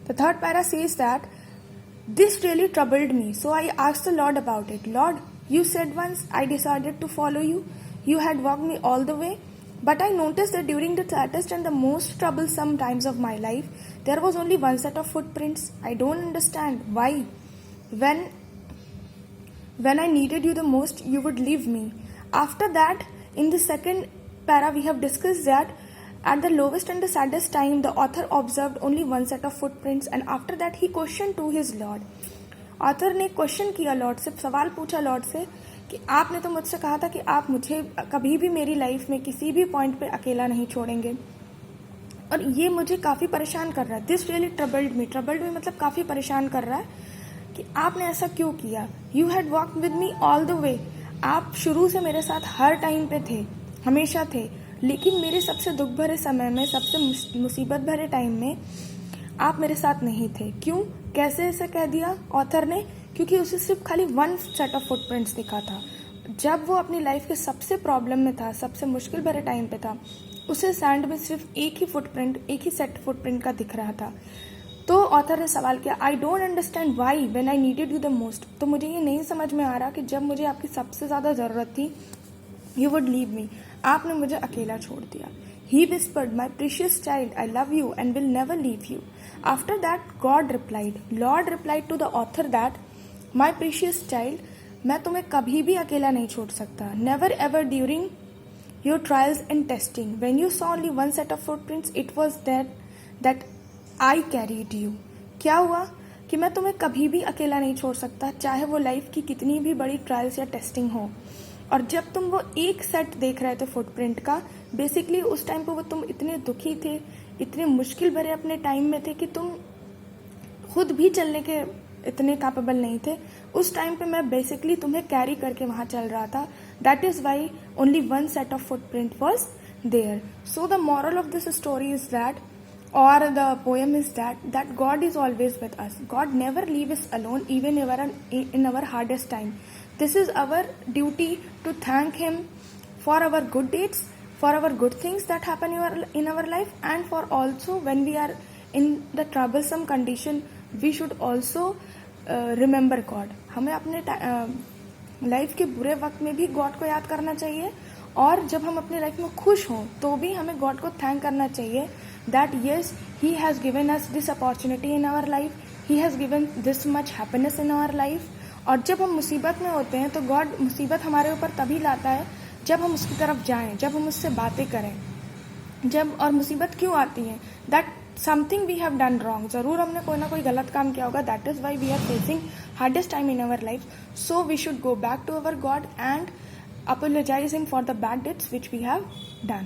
The third para says that this really troubled me, so I asked the Lord about it. Lord, you said once I decided to follow you. You had walked me all the way. But I noticed that during the saddest and the most troublesome times of my life, there was only one set of footprints. I don't understand why. When I needed you the most, you would leave me. After that, in the second para, we have discussed that at the lowest and the saddest time, the author observed only one set of footprints, and after that he questioned to his Lord. Author ने question किया Lord से, सवाल पूछा Lord से कि आपने तो मुझसे कहा था कि आप मुझे कभी भी मेरी लाइफ में किसी भी पॉइंट पे अकेला नहीं छोड़ेंगे, और ये मुझे काफ़ी परेशान कर रहा है. दिस रियली ट्रबल्ड मी मतलब काफ़ी परेशान कर रहा है कि आपने ऐसा क्यों किया. You had walk with me all the way. आप शुरू से मेरे साथ हर टाइम पे थे, हमेशा थे, लेकिन मेरे सबसे दुख भरे समय में, सबसे मुसीबत भरे टाइम में आप मेरे साथ नहीं थे. क्यों, कैसे ऐसा कह दिया ऑथर ने? क्योंकि उसे सिर्फ खाली वन सेट ऑफ फुटप्रिंट्स दिखा था. जब वो अपनी लाइफ के सबसे प्रॉब्लम में था, सबसे मुश्किल भरे टाइम पे था, उसे सैंड में सिर्फ एक ही फुटप्रिंट, एक ही सेट फुटप्रिंट का दिख रहा था. तो ऑथर ने सवाल किया, I don't understand why when I needed you the most. तो मुझे ये नहीं समझ में आ रहा कि जब मुझे आपकी सबसे ज़्यादा ज़रूरत थी, यू वुड लीव मी, आपने मुझे अकेला छोड़ दिया. He whispered, my precious child, I love you and will never leave you. After that, Lord replied to the author that, my precious child, मैं तुम्हें कभी भी अकेला नहीं छोड़ सकता. Never ever during your trials and testing. When you saw only one set of footprints, it was that I carried you. क्या हुआ कि मैं तुम्हें कभी भी अकेला नहीं छोड़ सकता, चाहे वो लाइफ की कितनी भी बड़ी ट्रायल्स या टेस्टिंग हो. और जब तुम वो एक सेट देख रहे थे फुटप्रिंट का, बेसिकली उस टाइम पे वो तुम इतने दुखी थे, इतने मुश्किल भरे अपने टाइम में थे कि तुम खुद भी चलने के इतने कैपेबल नहीं थे. उस टाइम पे मैं बेसिकली तुम्हें कैरी करके वहाँ चल रहा था. That is why only one set of footprint was there. So the moral of this story is that, or the poem is that God is always with us. God never leaves us alone, even in our hardest time. This is our duty to thank Him for our good deeds, for our good things that happen in our life, and for also when we are in the troublesome condition, we should also remember God. हमें अपने life के बुरे वक्त में भी God को याद करना चाहिए, और जब हम अपने लाइफ में खुश हों तो भी हमें गॉड को थैंक करना चाहिए that yes, He has given us this opportunity in our life, He has given this much happiness in our life. और जब हम मुसीबत में होते हैं तो गॉड मुसीबत हमारे ऊपर तभी लाता है जब हम उसकी तरफ जाएं, जब हम उससे बातें करें. जब और मुसीबत क्यों आती है? That something we have done wrong. ज़रूर हमने कोई ना कोई गलत काम किया होगा. That is why we are facing hardest time in our life. So we should go back to our God and apologizing for the bad deeds which we have done.